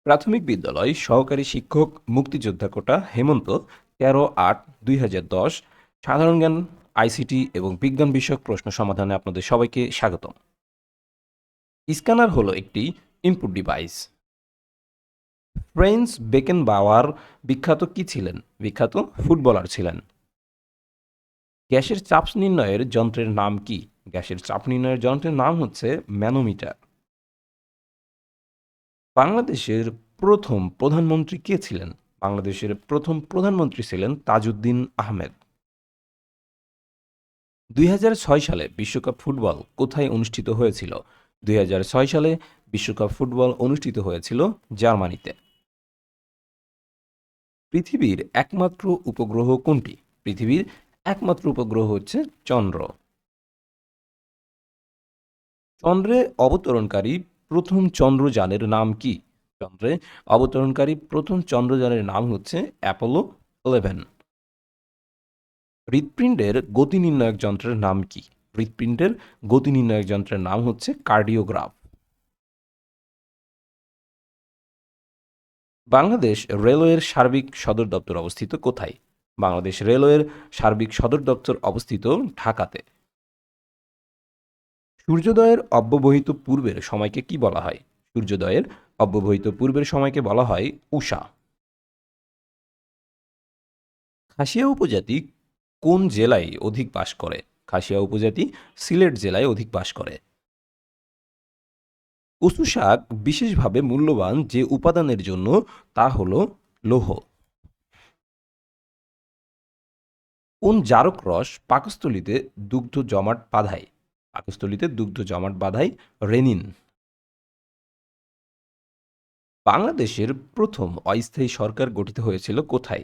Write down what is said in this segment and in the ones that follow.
প্রাথমিক বিদ্যালয় সহকারী শিক্ষক মুক্তিযোদ্ধা কোটা হেমন্ত 13/8/2010। সাধারণ জ্ঞান, আইসিটি এবং বিজ্ঞান বিষয়ক প্রশ্ন সমাধানে আপনাদের সবাইকে স্বাগতম। স্ক্যানার হলো একটি ইনপুট ডিভাইস। ফ্রেন্স বেকেনবাওয়ার বিখ্যাত কি ছিলেন? বিখ্যাত ফুটবলার ছিলেন। গ্যাসের চাপ নির্ণয়ের যন্ত্রের নাম কি? গ্যাসের চাপ নির্ণয়ের যন্ত্রের নাম হচ্ছে ম্যানোমিটার। বাংলাদেশের প্রথম প্রধানমন্ত্রী কে ছিলেন? বাংলাদেশের প্রথম প্রধানমন্ত্রী ছিলেন তাজউদ্দিন আহমেদ। ২০০৬ সালে বিশ্বকাপ ফুটবল কোথায় অনুষ্ঠিত হয়েছিল? ২০০৬ সালে বিশ্বকাপ ফুটবল অনুষ্ঠিত হয়েছিল জার্মানিতে। পৃথিবীর একমাত্র উপগ্রহ কোনটি? পৃথিবীর একমাত্র উপগ্রহ হচ্ছে চন্দ্র। চন্দ্রে অবতরণকারী প্রথম চন্দ্রযানের নাম কি? চন্দ্রে অবতরণকারী প্রথম চন্দ্রযানের নাম হচ্ছে অ্যাপোলো 11। হৃৎপিণ্ডের গতি নির্ণায়ক যন্ত্রের নাম কি? হৃৎপিণ্ডের গতি নির্ণায়ক যন্ত্রের নাম হচ্ছে কার্ডিওগ্রাফ। বাংলাদেশ রেলওয়ের সার্বিক সদর দপ্তর অবস্থিত কোথায়? বাংলাদেশ রেলওয়ের সার্বিক সদর দপ্তর অবস্থিত ঢাকাতে। সূর্যোদয়ের অব্যবহিত পূর্বের সময়কে কি বলা হয়? সূর্যোদয়ের অব্যবহিত পূর্বের সময়কে বলা হয় উষা। খাসিয়া উপজাতি কোন জেলায় অধিক বাস করে? খাসিয়া উপজাতি সিলেট জেলায় অধিক বাস করে। কচু শাক বিশেষভাবে মূল্যবান যে উপাদানের জন্য তা হল লৌহ। কোন জারক রস পাকস্থলীতে দুগ্ধ জমাট বাঁধায়? পাকস্থলীতে দুগ্ধ জমাট বাঁধায় রেনিন। বাংলাদেশের প্রথম অস্থায়ী সরকার গঠিত হয়েছিল কোথায়?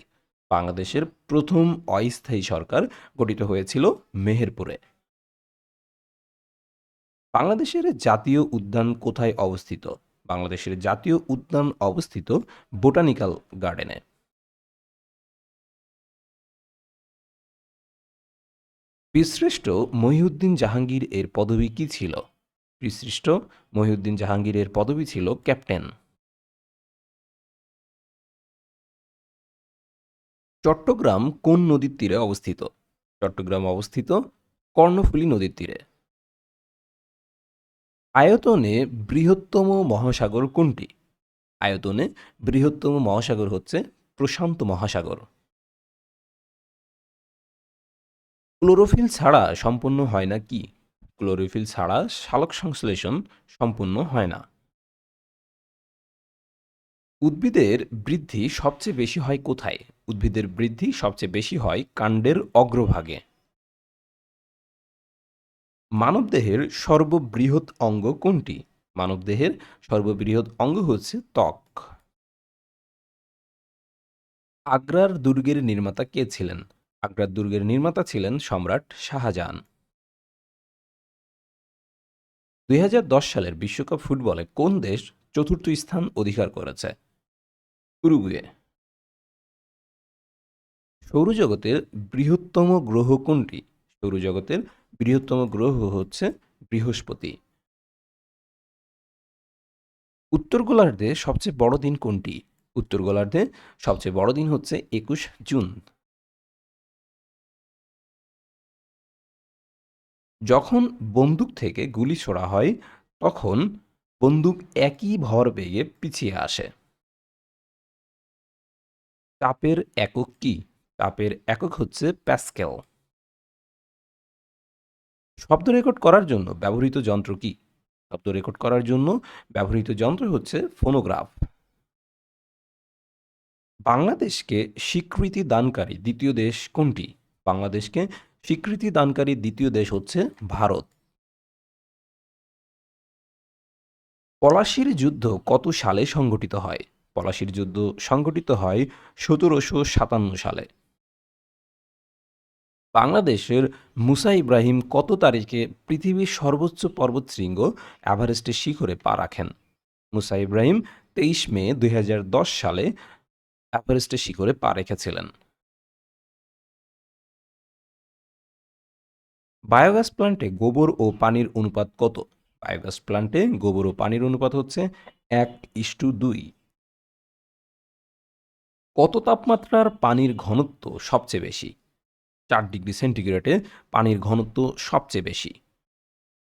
বাংলাদেশের প্রথম অস্থায়ী সরকার গঠিত হয়েছিল মেহেরপুরে। বাংলাদেশের জাতীয় উদ্যান কোথায় অবস্থিত? বাংলাদেশের জাতীয় উদ্যান অবস্থিত বোটানিক্যাল গার্ডেনে। বীরশ্রেষ্ঠ মহিউদ্দিন জাহাঙ্গীর এর পদবি কি ছিল? বীরশ্রেষ্ঠ মহিউদ্দিন জাহাঙ্গীর এর পদবি ছিল ক্যাপ্টেন। চট্টগ্রাম কোন নদীর তীরে অবস্থিত? চট্টগ্রাম অবস্থিত কর্ণফুলী নদীর তীরে। আয়তনে বৃহত্তম মহাসাগর কোনটি? আয়তনে বৃহত্তম মহাসাগর হচ্ছে প্রশান্ত মহাসাগর। ক্লোরোফিল ছাড়া সম্পন্ন হয় না কি? ক্লোরোফিল ছাড়া সালোকসংশ্লেষণ সম্পূর্ণ হয় না। উদ্ভিদের বৃদ্ধি সবচেয়ে বেশি হয় কোথায়? উদ্ভিদের বৃদ্ধি সবচেয়ে বেশি হয় কাণ্ডের অগ্রভাগে। মানবদেহের সর্ববৃহৎ অঙ্গ কোনটি? মানবদেহের সর্ববৃহৎ অঙ্গ হচ্ছে ত্বক। আগ্রার দুর্গের নির্মাতা কে ছিলেন? আগ্রার দুর্গের নির্মাতা ছিলেন সম্রাট শাহজাহান। ২০১০ সালের বিশ্বকাপ ফুটবলে কোন দেশ চতুর্থ স্থান অধিকার করেছে? উরুগুয়ে। সৌরজগতের বৃহত্তম গ্রহ কোনটি? সৌরজগতের বৃহত্তম গ্রহ হচ্ছে বৃহস্পতি। উত্তর গোলার্ধে সবচেয়ে বড় দিন কোনটি? উত্তর গোলার্ধে সবচেয়ে বড় দিন হচ্ছে ২১ জুন। যখন বন্দুক থেকে গুলি ছোড়া হয় তখন বন্দুক একই ভরবেগে পিছিয়ে আসে। চাপের একক কি? চাপের একক হচ্ছে প্যাসকেল। শব্দ রেকর্ড করার জন্য ব্যবহৃত যন্ত্র কি? শব্দ রেকর্ড করার জন্য ব্যবহৃত যন্ত্র হচ্ছে ফোনোগ্রাফ। বাংলাদেশকে স্বীকৃতি দানকারী দ্বিতীয় দেশ কোনটি? বাংলাদেশকে স্বীকৃতি দানকারী দ্বিতীয় দেশ হচ্ছে ভারত। পলাশির যুদ্ধ কত সালে সংঘটিত হয়? পলাশির যুদ্ধ সংঘটিত হয় ১৭৫৭ সালে। বাংলাদেশের মুসা ইব্রাহিম কত তারিখে পৃথিবীর সর্বোচ্চ পর্বতশৃঙ্গ এভারেস্টের শিখরে পা রাখেন? মুসা ইব্রাহিম ২৩ মে ২০১০ সালে এভারেস্টের শিখরে পা রেখেছিলেন। বায়োগ্যাস প্ল্যান্টে গোবর ও পানির অনুপাত কত? বায়োগ্যাস প্ল্যান্টে গোবর ও পানির অনুপাত হচ্ছে ১:২। কত তাপমাত্রার পানির ঘনত্ব সবচেয়ে বেশি? 4 ডিগ্রি সেন্টিগ্রেডে পানির ঘনত্ব সবচেয়ে বেশি।